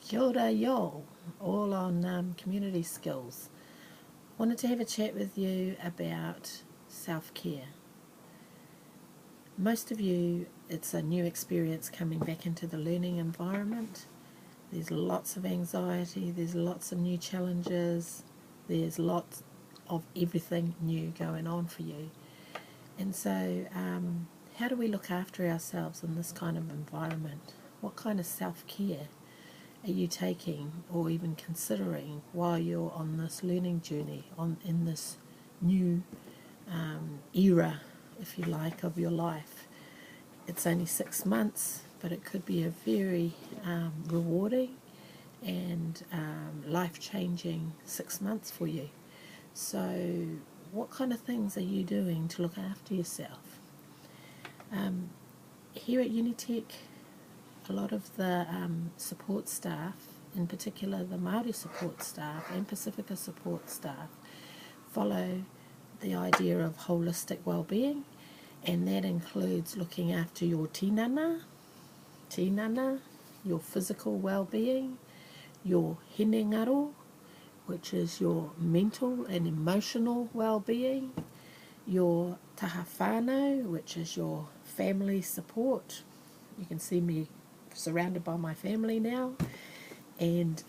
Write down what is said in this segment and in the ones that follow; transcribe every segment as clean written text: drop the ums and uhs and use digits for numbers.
Kia ora yo, all on community skills. Wanted to have a chat with you about self-care. Most of you, it's a new experience coming back into the learning environment. There's lots of anxiety, there's lots of new challenges, there's lots of everything new going on for you. And so, how do we look after ourselves in this kind of environment? What kind of self-care are you taking or even considering while you're on this learning journey, in this new era, if you like, of your life? It's only 6 months, but it could be a very rewarding and life-changing 6 months for you. So what kind of things are you doing to look after yourself? Here at Unitec, a lot of the support staff, in particular the Māori support staff and Pacifica support staff, follow the idea of holistic well-being, and that includes looking after your tinana, your physical well-being, your hinengaro, which is your mental and emotional well-being, your taha whānau, which is your family support. You can see me surrounded by my family now, and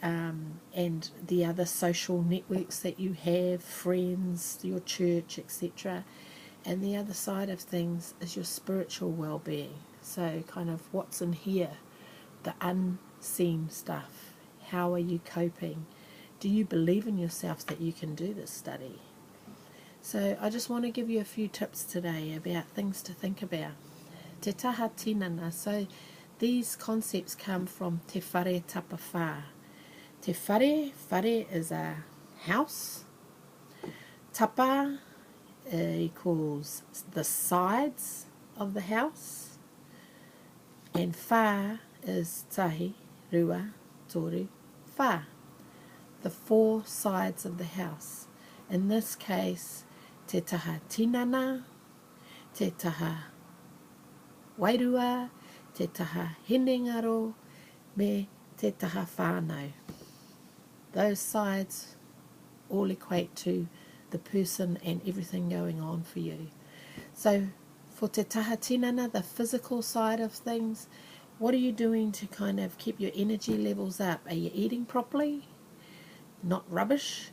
the other social networks that you have, friends, your church, etc. And the other side of things is your spiritual well-being. So kind of what's in here, the unseen stuff. How are you coping? Do you believe in yourself that you can do this study? So I just want to give you a few tips today about things to think about. Te taha tinana. So these concepts come from te whare tapa whā. Te whare is a house. Tapa equals the sides of the house. And whā is tahi, rua, toru, whā. The four sides of the house. In this case, te taha tinana, te taha wairua, te taha hinengaro, me te taha whānau. Those sides all equate to the person and everything going on for you. So for te taha tinana, the physical side of things, what are you doing to kind of keep your energy levels up? Are you eating properly? Not rubbish?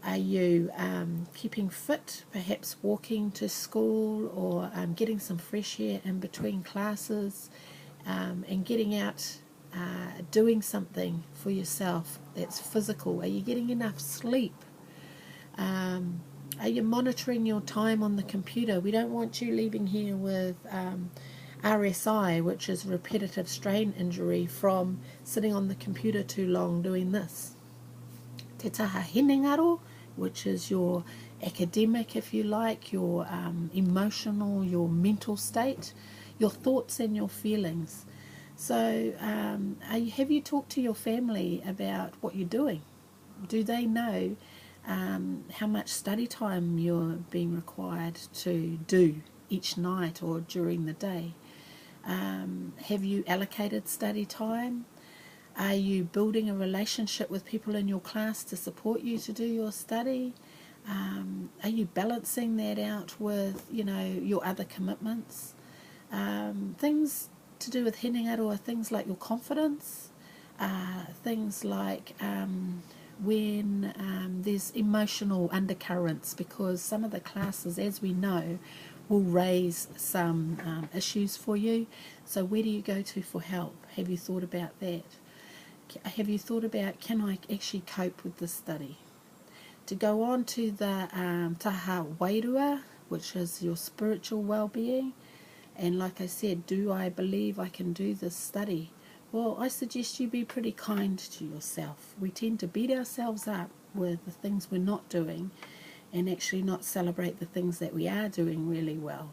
Are you keeping fit, perhaps walking to school, or getting some fresh air in between classes, and getting out, doing something for yourself that's physical? Are you getting enough sleep? Are you monitoring your time on the computer? We don't want you leaving here with RSI, which is repetitive strain injury from sitting on the computer too long doing this. Te taha hinengaro, which is your academic, if you like, your emotional, your mental state, your thoughts and your feelings. So have you talked to your family about what you're doing? Do they know how much study time you're being required to do each night or during the day? Have you allocated study time? Are you building a relationship with people in your class to support you to do your study? Are you balancing that out with, your other commitments? Things to do with hinengaro are things like your confidence, things like when there's emotional undercurrents, because some of the classes, as we know, will raise some issues for you. So where do you go to for help? Have you thought about that? Have you thought about, can I actually cope with this study? To go on to the taha wairua, which is your spiritual well-being, and like I said, do I believe I can do this study? Well, I suggest you be pretty kind to yourself. We tend to beat ourselves up with the things we're not doing and actually not celebrate the things that we are doing really well.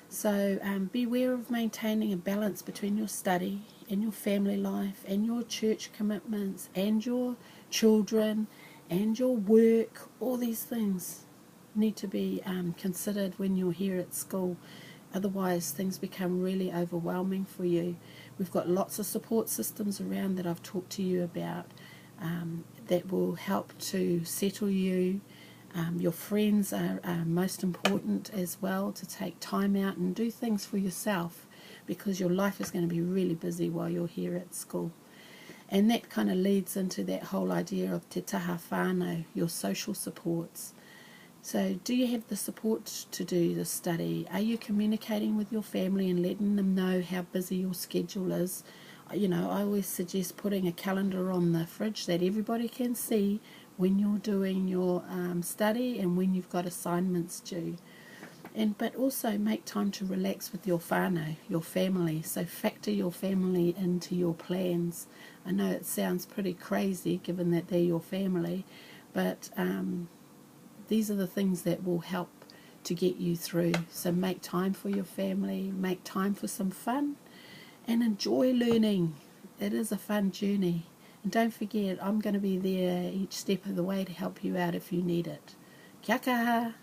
So beware of maintaining a balance between your study and your family life and your church commitments and your children and your work. All these things need to be considered when you're here at school. Otherwise things become really overwhelming for you. We've got lots of support systems around that I've talked to you about that will help to settle you. Your friends are most important as well, to take time out and do things for yourself, because your life is going to be really busy while you're here at school. And that kind of leads into that whole idea of te taha whānau, your social supports. So do you have the support to do the study? Are you communicating with your family and letting them know how busy your schedule is? You know, I always suggest putting a calendar on the fridge that everybody can see when you're doing your study and when you've got assignments due. But also make time to relax with your whānau, your family. So factor your family into your plans. I know it sounds pretty crazy given that they're your family, but these are the things that will help to get you through. So make time for your family, make time for some fun, and enjoy learning. It is a fun journey. And don't forget, I'm going to be there each step of the way to help you out if you need it. Kia kaha!